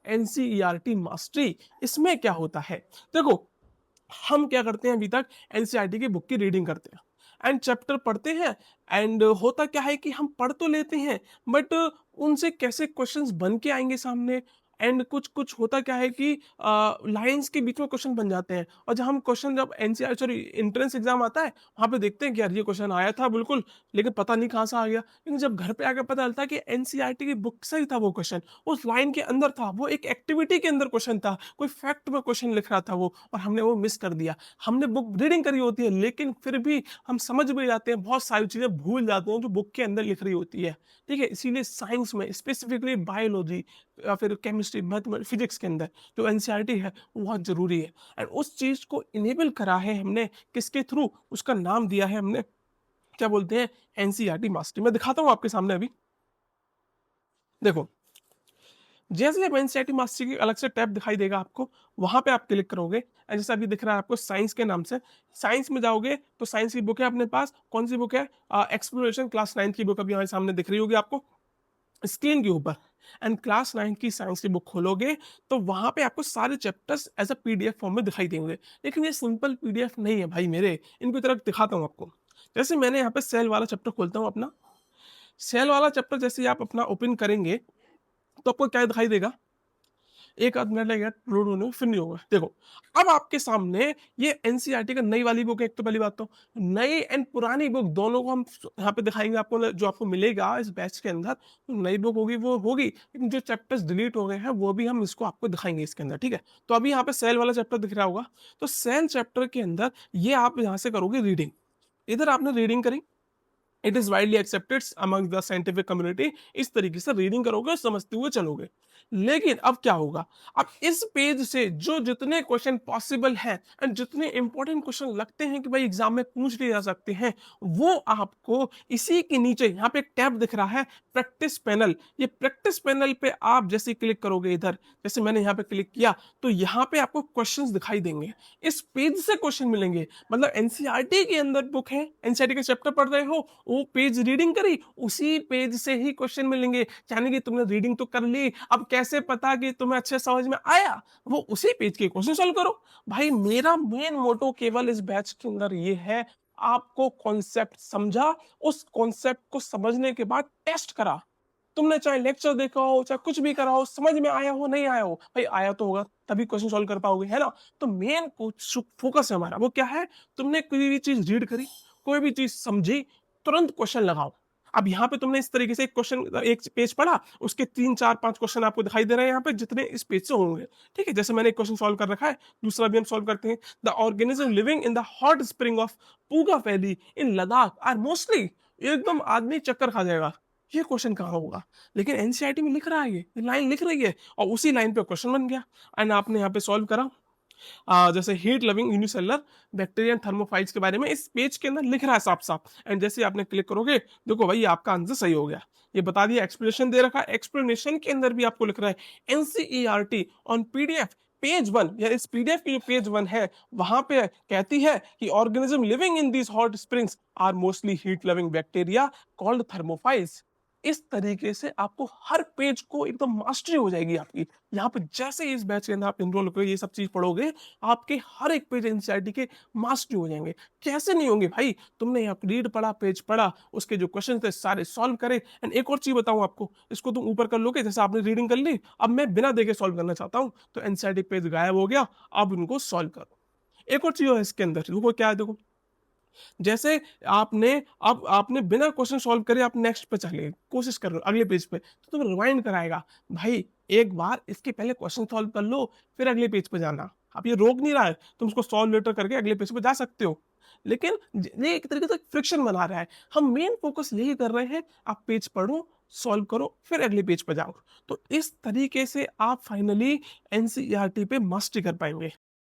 NCERT mastery, इसमें क्या होता है? देखो, हम क्या करते हैं अभी तक एनसीईआरटी की बुक की रीडिंग करते हैं एंड चैप्टर पढ़ते हैं एंड होता क्या है कि हम पढ़ तो लेते हैं बट उनसे कैसे क्वेश्चंस बन के आएंगे सामने एंड कुछ कुछ होता क्या है कि लाइंस के बीच में क्वेश्चन बन जाते हैं और जब एनसीआर सॉरी एंट्रेंस एग्जाम आता है वहां पे देखते हैं कि यार ये क्वेश्चन आया था बिल्कुल, लेकिन पता नहीं कहाँ से आ गया। लेकिन जब घर पे आकर पता चलता है कि एनसीईआरटी की बुक से ही था वो क्वेश्चन, उस लाइन के अंदर था, वो एक एक्टिविटी के अंदर क्वेश्चन था, कोई फैक्ट में क्वेश्चन लिख रहा था वो, और हमने वो मिस कर दिया। हमने बुक रीडिंग करी होती है लेकिन फिर भी हम समझ भी जाते हैं, बहुत सारी चीजें भूल जाते हैं जो बुक के अंदर लिख रही होती है। ठीक है, इसीलिए साइंस में स्पेसिफिकली बायोलॉजी या फिर केमिस्ट्री, मैथमेटिक्स, फिजिक्स के अंदर जो एनसीईआरटी है वो बहुत जरूरी है। एंड उस चीज को इनेबल करा है हमने किसके थ्रू, उसका नाम दिया है हमने, क्या बोलते हैं, एनसीईआरटी मास्टरी। मैं दिखाता हूँ आपके सामने अभी। देखो, जैसे आप एनसीईआरटी मास्टरी की अलग से टैब दिखाई देगा आपको, वहां पे आप क्लिक करोगे and जैसे अभी दिख रहा है आपको साइंस के नाम से, साइंस में जाओगे तो साइंस की बुक है अपने पास। कौन सी बुक है? एक्सप्लोरेशन क्लास 9 की बुक अभी हमारे सामने दिख रही होगी आपको स्क्रीन के ऊपर। एंड क्लास 9 की साइंस की बुक खोलोगे तो वहां पे आपको सारे chapters as a PDF form में दिखाई देंगे। लेकिन ये सिंपल पीडीएफ नहीं है भाई मेरे, इनकी तरफ दिखाता हूँ आपको। जैसे मैंने यहाँ पे सेल वाला चैप्टर खोलता हूँ अपना, सेल वाला चैप्टर जैसे ही आप अपना ओपन करेंगे तो आपको क्या दिखाई देगा, एक आध मिनट लगेगा लोड होने में, फिर नहीं होगा। देखो, अब आपके सामने ये एनसीईआरटी का नई वाली बुक है। एक तो पहली बात तो नई एंड पुरानी बुक दोनों को हम यहाँ पे दिखाएंगे आपको, जो आपको मिलेगा इस बैच के अंदर। तो नई बुक होगी वो होगी, लेकिन जो चैप्टर्स डिलीट हो गए हैं वो भी हम इसको आपको दिखाएंगे इसके अंदर। ठीक है, तो अभी यहाँ पे सेल वाला चैप्टर दिख रहा होगा, तो सेल चैप्टर के अंदर ये आप यहाँ से करोगे रीडिंग। इधर आपने रीडिंग करी, it is widely accepted among the scientific community, इस तरीके से रीडिंग करोगे और समझते हुए चलोगे। लेकिन अब क्या होगा, अब इस पेज से जो जितने क्वेश्चन पॉसिबल हैं एंड जितने इंपॉर्टेंट क्वेश्चन लगते हैं कि भाई एग्जाम में पूछ लिए जा सकते हैं, वो आपको इसी के नीचे यहाँ पे एक टैब दिख रहा है प्रैक्टिस पैनल। ये प्रैक्टिस पैनल पे आप जैसे क्लिक करोगे इधर, जैसे मैंने यहाँ पे क्लिक किया तो यहाँ पे आपको क्वेश्चंस दिखाई देंगे, इस पेज से क्वेश्चन मिलेंगे। मतलब एनसीईआरटी के अंदर बुक है, एनसीईआरटी का चैप्टर पढ़ रहे हो, वो पेज रीडिंग करी, उसी पेज से ही क्वेश्चन मिलेंगे। यानी कि तुमने रीडिंग तो कर ली, अब कैसे पता कि तुम्हें अच्छे समझ में आया, वो उसी पेज के क्वेश्चन सॉल्व करो। भाई मेरा मेन मोटो केवल इस बैच के अंदर ये है, आपको कॉन्सेप्ट समझा, उस कॉन्सेप्ट को समझने के बाद टेस्ट करा। तुमने चाहे लेक्चर देखा हो, चाहे कुछ भी करा हो, समझ में आया हो नहीं आया हो, भाई आया तो होगा तभी क्वेश्चन सॉल्व कर पाओगे, है ना? तो मेन फोकस है हमारा, वो क्या है, तुमने कोई भी चीज रीड करी, कोई भी चीज समझी, तुरंत क्वेश्चन लगाओ। अब यहाँ पे तुमने इस तरीके से एक क्वेश्चन, एक पेज पढ़ा, उसके 3 4 5 क्वेश्चन आपको दिखाई दे रहे हैं यहाँ पे जितने इस पेज से होंगे। ठीक है, जैसे मैंने एक क्वेश्चन सॉल्व कर रखा है, दूसरा भी हम सॉल्व करते हैं। The organism living in the hot spring of Puga valley in Ladakh are mostly, एकदम आदमी चक्कर खा जाएगा, ये क्वेश्चन कहाँ होगा? लेकिन एनसीईआरटी में लिख रहा है, ये लाइन लिख रही है और उसी लाइन पे क्वेश्चन बन गया एंड आपने यहाँ पे सॉल्व करा। जैसे heat loving unicellular bacteria and thermophiles के बारे में इस पेज के अंदर लिख रहा है साफ साफ, एंड जैसे आपने क्लिक करोगे, देखो भाई आपका आंसर सही हो गया। ये बता दिया, एक्सप्लेनेशन दे रखा है, एक्सप्लेनेशन के अंदर भी आपको लिख रहा है एनसीईआरटी ऑन पीडीएफ पेज 1, या इस पीडीएफ की जो पेज 1 है वहां पे कहती है कि organism living in these hot springs are mostly heat loving bacteria called thermophiles. इस तरीके से आपको हर पेज को एकदम मास्टरी हो जाएगी आपकी। यहाँ पे जैसे ही इस बैच के अंदर आप इनरोल होकर ये सब चीज पढ़ोगे, आपके हर एक पेज एनसीईआरटी के मास्टरी हो जाएंगे। कैसे नहीं होंगे भाई, तुमने यहाँ रीड पढ़ा, पेज पढ़ा, उसके जो क्वेश्चन थे सारे सॉल्व करे। एंड एक और चीज बताऊं आपको, इसको तुम ऊपर कर लोगे, जैसे आपने रीडिंग कर ली, अब मैं बिना देखे सॉल्व करना चाहता हूँ तो एनसीईआरटी पेज गायब हो गया, अब उनको सॉल्व करो। एक और चीज है इसके अंदर, देखो क्या है, देखो जैसे आपने, अब आपने बिना क्वेश्चन सॉल्व करे आप नेक्स्ट पे चले कोशिश कर रहे हो अगले पेज पे, तो तुम्हें रिवाइंड कराएगा, भाई एक बार इसके पहले क्वेश्चन सॉल्व कर लो फिर अगले पेज पे जाना। अब ये रोक नहीं रहा है, तुम उसको सॉल्व लेटर करके अगले पेज पे जा सकते हो, लेकिन ये एक तरीके से फ्रिक्शन बना रहा है। हम मेन फोकस यही कर रहे हैं, आप पेज पढ़ो, सॉल्व करो, फिर अगले पेज पे जाओ। तो इस तरीके से आप फाइनली एनसीईआरटी पे मास्टरी कर पाएंगे।